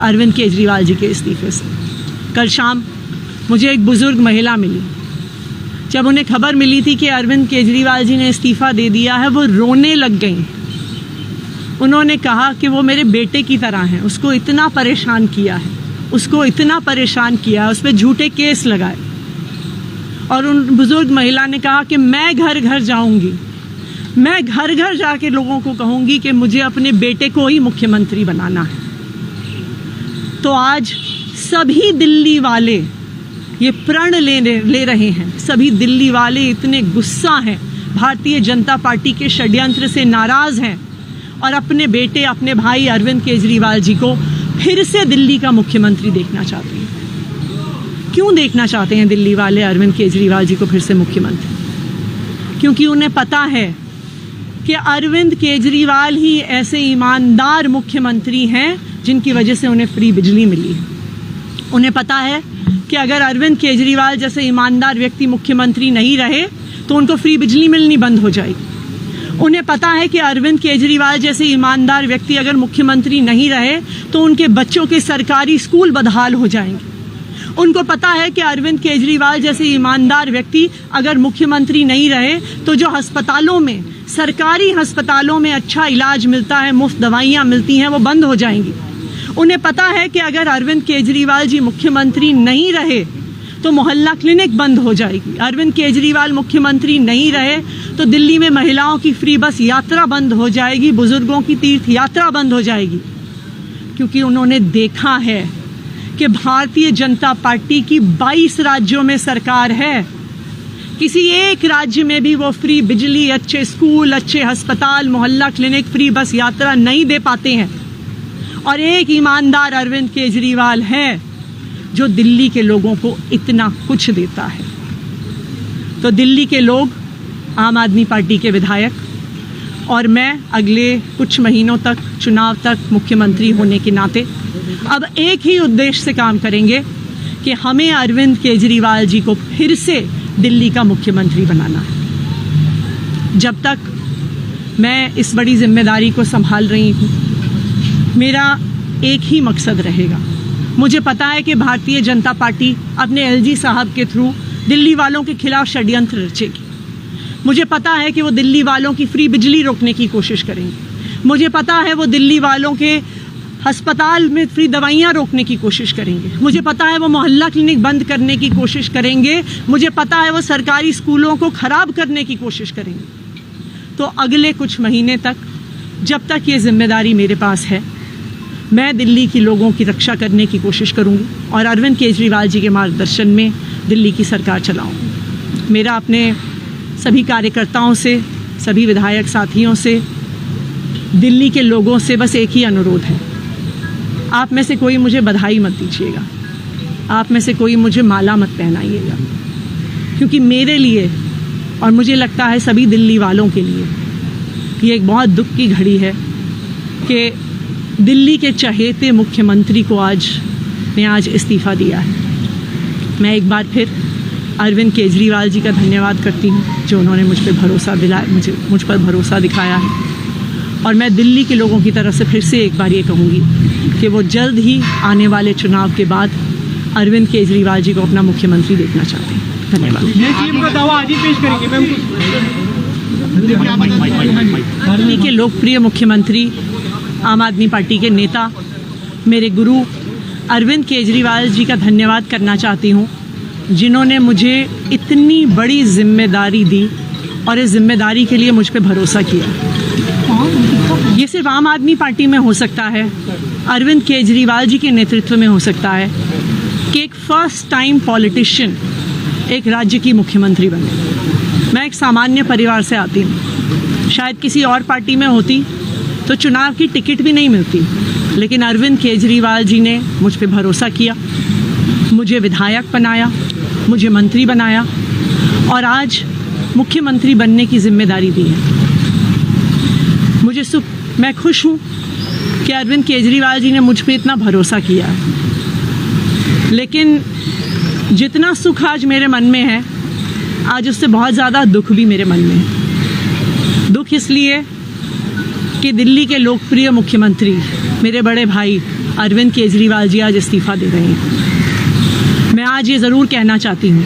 अरविंद केजरीवाल जी के इस्तीफे से। कल शाम मुझे एक बुज़ुर्ग महिला मिली। जब उन्हें खबर मिली थी कि अरविंद केजरीवाल जी ने इस्तीफ़ा दे दिया है, वो रोने लग गईं। उन्होंने कहा कि वो मेरे बेटे की तरह हैं, उसको इतना परेशान किया है, उसको इतना परेशान किया है, उस पर झूठे केस लगाए। और उन बुज़ुर्ग महिला ने कहा कि मैं घर घर जाऊंगी, मैं घर घर जाके लोगों को कहूंगी कि मुझे अपने बेटे को ही मुख्यमंत्री बनाना है। तो आज सभी दिल्ली वाले ये प्रण ले रहे हैं, सभी दिल्ली वाले इतने गुस्सा हैं, भारतीय जनता पार्टी के षड्यंत्र से नाराज़ हैं और अपने बेटे, अपने भाई अरविंद केजरीवाल जी को फिर से दिल्ली का मुख्यमंत्री देखना चाहते हैं। क्यों देखना चाहते हैं दिल्ली वाले अरविंद केजरीवाल जी को फिर से मुख्यमंत्री? क्योंकि उन्हें पता है कि अरविंद केजरीवाल ही ऐसे ईमानदार मुख्यमंत्री हैं जिनकी वजह से उन्हें फ्री बिजली मिली है। उन्हें पता है कि अगर अरविंद केजरीवाल जैसे ईमानदार व्यक्ति मुख्यमंत्री नहीं रहे तो उनको फ्री बिजली मिलनी बंद हो जाएगी। उन्हें पता है कि अरविंद केजरीवाल जैसे ईमानदार व्यक्ति अगर मुख्यमंत्री नहीं रहे तो उनके बच्चों के सरकारी स्कूल बदहाल हो जाएंगे। उनको पता है कि अरविंद केजरीवाल जैसे ईमानदार व्यक्ति अगर मुख्यमंत्री नहीं रहे तो जो अस्पतालों में, सरकारी अस्पतालों में अच्छा इलाज मिलता है, मुफ्त दवाइयाँ मिलती हैं, वो बंद हो जाएंगी। उन्हें पता है कि अगर अरविंद केजरीवाल जी मुख्यमंत्री नहीं रहे तो मोहल्ला क्लिनिक बंद हो जाएगी। अरविंद केजरीवाल मुख्यमंत्री नहीं रहे तो दिल्ली में महिलाओं की फ्री बस यात्रा बंद हो जाएगी, बुजुर्गों की तीर्थ यात्रा बंद हो जाएगी। क्योंकि उन्होंने देखा है कि भारतीय जनता पार्टी की 22 राज्यों में सरकार है, किसी एक राज्य में भी वो फ्री बिजली, अच्छे स्कूल, अच्छे अस्पताल, मोहल्ला क्लिनिक, फ्री बस यात्रा नहीं दे पाते हैं। और एक ईमानदार अरविंद केजरीवाल है जो दिल्ली के लोगों को इतना कुछ देता है। तो दिल्ली के लोग, आम आदमी पार्टी के विधायक और मैं अगले कुछ महीनों तक, चुनाव तक मुख्यमंत्री होने के नाते अब एक ही उद्देश्य से काम करेंगे कि हमें अरविंद केजरीवाल जी को फिर से दिल्ली का मुख्यमंत्री बनाना है। जब तक मैं इस बड़ी जिम्मेदारी को संभाल रही हूँ, मेरा एक ही मकसद रहेगा। मुझे पता है कि भारतीय जनता पार्टी अपने एलजी साहब के थ्रू दिल्ली वालों के खिलाफ षड्यंत्र रचेगी। मुझे पता है कि वो दिल्ली वालों की फ्री बिजली रोकने की कोशिश करेंगे। मुझे पता है वो दिल्ली वालों के अस्पताल में फ्री दवाइयाँ रोकने की कोशिश करेंगे। मुझे पता है वो मोहल्ला क्लिनिक बंद करने की कोशिश करेंगे। मुझे पता है वो सरकारी स्कूलों को ख़राब करने की कोशिश करेंगे। तो अगले कुछ महीने तक, जब तक ये जिम्मेदारी मेरे पास है, मैं दिल्ली के लोगों की रक्षा करने की कोशिश करूंगी और अरविंद केजरीवाल जी के मार्गदर्शन में दिल्ली की सरकार चलाऊंगी। मेरा अपने सभी कार्यकर्ताओं से, सभी विधायक साथियों से, दिल्ली के लोगों से बस एक ही अनुरोध है, आप में से कोई मुझे बधाई मत दीजिएगा, आप में से कोई मुझे माला मत पहनाइएगा। क्योंकि मेरे लिए और मुझे लगता है सभी दिल्ली वालों के लिए ये एक बहुत दुख की घड़ी है कि दिल्ली के चहेते मुख्यमंत्री को आज इस्तीफ़ा दिया है। मैं एक बार फिर अरविंद केजरीवाल जी का धन्यवाद करती हूँ जो उन्होंने मुझ पर भरोसा दिलाया, मुझ पर भरोसा दिखाया है। और मैं दिल्ली के लोगों की तरफ से फिर से एक बार ये कहूँगी कि वो जल्द ही आने वाले चुनाव के बाद अरविंद केजरीवाल जी को अपना मुख्यमंत्री देखना चाहते हैं। धन्यवाद। दिल्ली के लोकप्रिय मुख्यमंत्री, आम आदमी पार्टी के नेता, मेरे गुरु अरविंद केजरीवाल जी का धन्यवाद करना चाहती हूँ, जिन्होंने मुझे इतनी बड़ी जिम्मेदारी दी और इस जिम्मेदारी के लिए मुझ पे भरोसा किया। ये सिर्फ आम आदमी पार्टी में हो सकता है, अरविंद केजरीवाल जी के नेतृत्व में हो सकता है कि एक फर्स्ट टाइम पॉलिटिशियन एक राज्य की मुख्यमंत्री बने। मैं एक सामान्य परिवार से आती हूँ, शायद किसी और पार्टी में होती तो चुनाव की टिकट भी नहीं मिलती, लेकिन अरविंद केजरीवाल जी ने मुझ पे भरोसा किया, मुझे विधायक बनाया, मुझे मंत्री बनाया और आज मुख्यमंत्री बनने की जिम्मेदारी दी है। मैं खुश हूँ कि अरविंद केजरीवाल जी ने मुझ पे इतना भरोसा किया है। लेकिन जितना सुख आज मेरे मन में है, आज उससे बहुत ज़्यादा दुख भी मेरे मन में है। दुख इसलिए कि दिल्ली के लोकप्रिय मुख्यमंत्री, मेरे बड़े भाई अरविंद केजरीवाल जी आज इस्तीफा दे रहे हैं। मैं आज ये ज़रूर कहना चाहती हूँ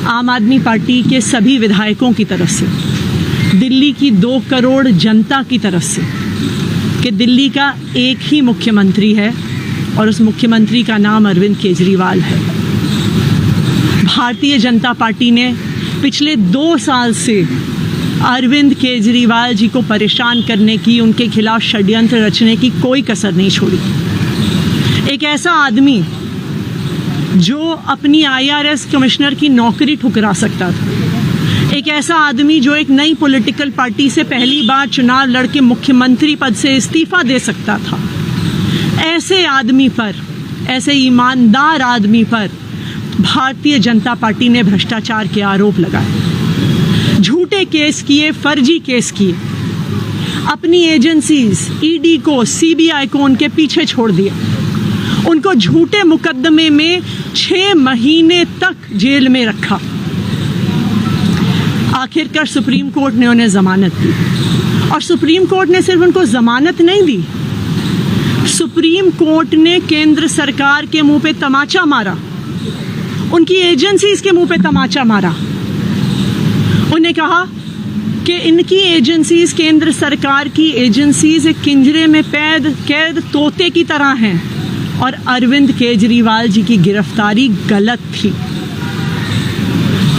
आम आदमी पार्टी के सभी विधायकों की तरफ से, दिल्ली की 2 करोड़ जनता की तरफ से, कि दिल्ली का एक ही मुख्यमंत्री है और उस मुख्यमंत्री का नाम अरविंद केजरीवाल है। भारतीय जनता पार्टी ने पिछले 2 साल से अरविंद केजरीवाल जी को परेशान करने की, उनके खिलाफ षड्यंत्र रचने की कोई कसर नहीं छोड़ी। एक ऐसा आदमी जो अपनी IRS कमिश्नर की नौकरी ठुकरा सकता था, एक ऐसा आदमी जो एक नई पॉलिटिकल पार्टी से पहली बार चुनाव लड़के मुख्यमंत्री पद से इस्तीफा दे सकता था, ऐसे आदमी पर, ऐसे ईमानदार आदमी पर भारतीय जनता पार्टी ने भ्रष्टाचार के आरोप लगाए, झूठे केस किए, फर्जी केस किए, अपनी एजेंसीज ED को, CBI को उनके पीछे छोड़ दिया, उनको झूठे मुकदमे में 6 महीने तक जेल में रखा। आखिरकार सुप्रीम कोर्ट ने उन्हें जमानत दी, और सुप्रीम कोर्ट ने सिर्फ उनको जमानत नहीं दी, सुप्रीम कोर्ट ने केंद्र सरकार के मुंह पे तमाचा मारा, उनकी एजेंसीज के मुंह पे तमाचा मारा। उन्हें कहा कि इनकी एजेंसीज, केंद्र सरकार की एजेंसीज एक पिंजरे में कैद तोते की तरह हैं और अरविंद केजरीवाल जी की गिरफ्तारी गलत थी।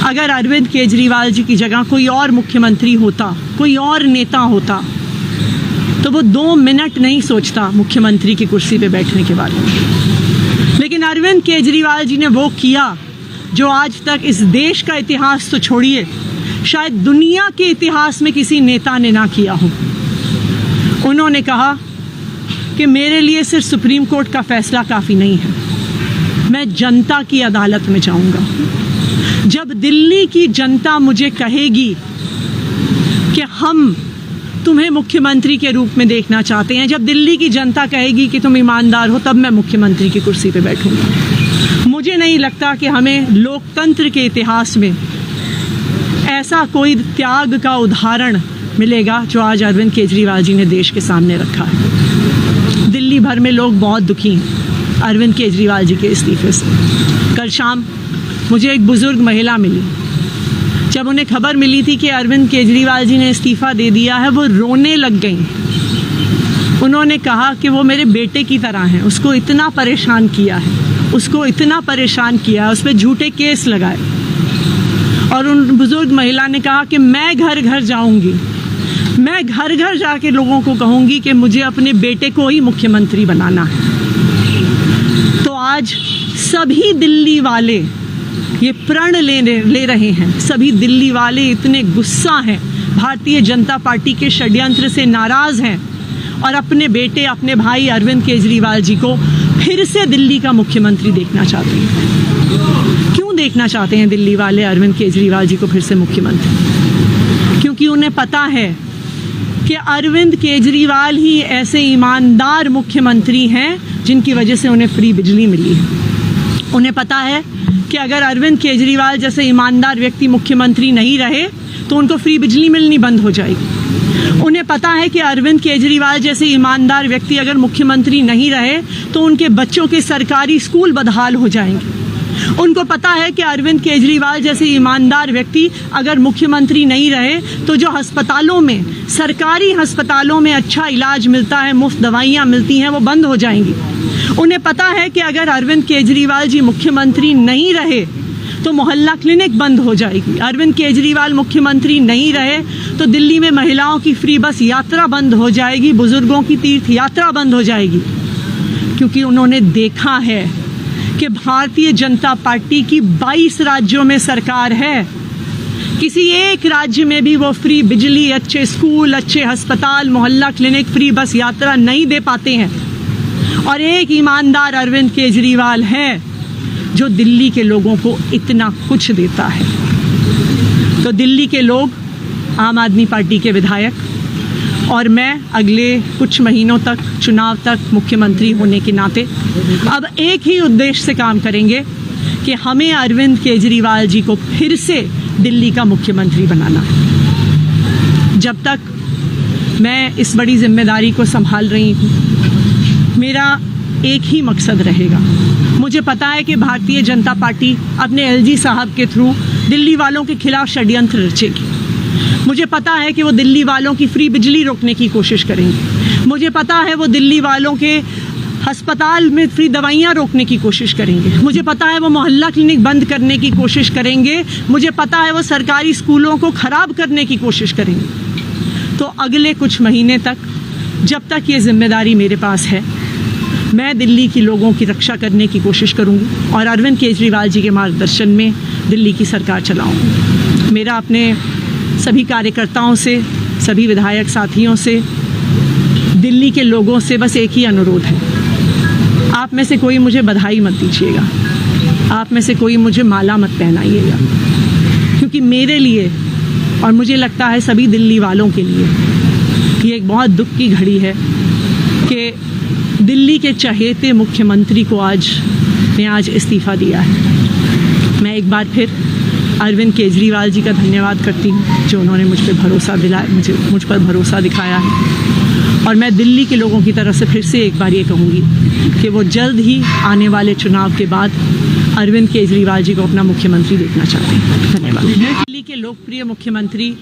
अगर अरविंद केजरीवाल जी की जगह कोई और मुख्यमंत्री होता, कोई और नेता होता, तो वो 2 मिनट नहीं सोचता मुख्यमंत्री की कुर्सी पे बैठने के बारे में। लेकिन अरविंद केजरीवाल जी ने वो किया जो आज तक इस देश का इतिहास तो छोड़िए, शायद दुनिया के इतिहास में किसी नेता ने ना किया हो। उन्होंने कहा कि मेरे लिए सिर्फ सुप्रीम कोर्ट का फैसला काफ़ी नहीं है, मैं जनता की अदालत में जाऊंगा। जब दिल्ली की जनता मुझे कहेगी कि हम तुम्हें मुख्यमंत्री के रूप में देखना चाहते हैं, जब दिल्ली की जनता कहेगी कि तुम ईमानदार हो, तब मैं मुख्यमंत्री की कुर्सी पे बैठूंगा। मुझे नहीं लगता कि हमें लोकतंत्र के इतिहास में ऐसा कोई त्याग का उदाहरण मिलेगा जो आज अरविंद केजरीवाल जी ने देश के सामने रखा है। दिल्ली भर में लोग बहुत दुखी हैं अरविंद केजरीवाल जी के इस्तीफे से। कल शाम मुझे एक बुजुर्ग महिला मिली, जब उन्हें खबर मिली थी कि अरविंद केजरीवाल जी ने इस्तीफा दे दिया है, वो रोने लग गई। उन्होंने कहा कि वो मेरे बेटे की तरह हैं, उसको इतना परेशान किया है, उसको इतना परेशान किया, उस पर झूठे केस लगाए। और उन बुजुर्ग महिला ने कहा कि मैं घर घर जाऊंगी, मैं घर घर जाके लोगों को कहूंगी कि मुझे अपने बेटे को ही मुख्यमंत्री बनाना है। तो आज सभी दिल्ली वाले ये प्रण ले रहे हैं, सभी दिल्ली वाले इतने गुस्सा हैं, भारतीय जनता पार्टी के षड्यंत्र से नाराज हैं और अपने बेटे, अपने भाई अरविंद केजरीवाल जी को फिर से दिल्ली का मुख्यमंत्री देखना चाहते हैं। क्यों देखना चाहते हैं दिल्ली वाले अरविंद केजरीवाल जी को फिर से मुख्यमंत्री? क्योंकि उन्हें पता है कि अरविंद केजरीवाल ही ऐसे ईमानदार मुख्यमंत्री हैं जिनकी वजह से उन्हें फ्री बिजली मिली है। उन्हें पता है कि अगर अरविंद केजरीवाल जैसे ईमानदार व्यक्ति मुख्यमंत्री नहीं रहे तो उनको फ्री बिजली मिलनी बंद हो जाएगी। उन्हें पता है कि अरविंद केजरीवाल जैसे ईमानदार व्यक्ति अगर मुख्यमंत्री नहीं रहे तो उनके बच्चों के सरकारी स्कूल बदहाल हो जाएंगे। उनको पता है कि अरविंद केजरीवाल जैसे ईमानदार व्यक्ति अगर मुख्यमंत्री नहीं रहे तो जो अस्पतालों में, सरकारी अस्पतालों में अच्छा इलाज मिलता है, मुफ्त दवाइयाँ मिलती हैं, वो बंद हो जाएंगी। उन्हें पता है कि अगर अरविंद केजरीवाल जी मुख्यमंत्री नहीं रहे तो मोहल्ला क्लिनिक बंद हो जाएगी। अरविंद केजरीवाल मुख्यमंत्री नहीं रहे तो दिल्ली में महिलाओं की फ्री बस यात्रा बंद हो जाएगी, बुजुर्गों की तीर्थ यात्रा बंद हो जाएगी। क्योंकि उन्होंने देखा है कि भारतीय जनता पार्टी की 22 राज्यों में सरकार है, किसी एक राज्य में भी वो फ्री बिजली, अच्छे स्कूल, अच्छे अस्पताल, मोहल्ला क्लिनिक, फ्री बस यात्रा नहीं दे पाते हैं। और एक ईमानदार अरविंद केजरीवाल है जो दिल्ली के लोगों को इतना कुछ देता है। तो दिल्ली के लोग, आम आदमी पार्टी के विधायक और मैं अगले कुछ महीनों तक, चुनाव तक मुख्यमंत्री होने के नाते अब एक ही उद्देश्य से काम करेंगे कि हमें अरविंद केजरीवाल जी को फिर से दिल्ली का मुख्यमंत्री बनाना है। जब तक मैं इस बड़ी जिम्मेदारी को संभाल रही हूँ, मेरा एक ही मकसद रहेगा। मुझे पता है कि भारतीय जनता पार्टी अपने एलजी साहब के थ्रू दिल्ली वालों के खिलाफ षड्यंत्र रचेगी। मुझे पता है कि वो दिल्ली वालों की फ्री बिजली रोकने की कोशिश करेंगे। मुझे पता है वो दिल्ली वालों के अस्पताल में फ्री दवाइयाँ रोकने की कोशिश करेंगे। मुझे पता है वो मोहल्ला क्लिनिक बंद करने की कोशिश करेंगे। मुझे पता है वो सरकारी स्कूलों को ख़राब करने की कोशिश करेंगे। तो अगले कुछ महीने तक, जब तक ये जिम्मेदारी मेरे पास है, मैं दिल्ली के लोगों की रक्षा करने की कोशिश करूँगी और अरविंद केजरीवाल जी के मार्गदर्शन में दिल्ली की सरकार चलाऊँगी। मेरा अपने सभी कार्यकर्ताओं से, सभी विधायक साथियों से, दिल्ली के लोगों से बस एक ही अनुरोध है, आप में से कोई मुझे बधाई मत दीजिएगा, आप में से कोई मुझे माला मत पहनाइएगा, क्योंकि मेरे लिए और मुझे लगता है सभी दिल्ली वालों के लिए ये एक बहुत दुख की घड़ी है कि दिल्ली के चहेते मुख्यमंत्री को आज इस्तीफ़ा दिया है। मैं एक बार फिर अरविंद केजरीवाल जी का धन्यवाद करती हूँ जो उन्होंने मुझ पर भरोसा दिलाया, मुझ पर भरोसा दिखाया है। और मैं दिल्ली के लोगों की तरफ से फिर से एक बार ये कहूँगी कि वो जल्द ही आने वाले चुनाव के बाद अरविंद केजरीवाल जी को अपना मुख्यमंत्री देखना चाहते हैं। धन्यवाद। दिल्ली के लोकप्रिय मुख्यमंत्री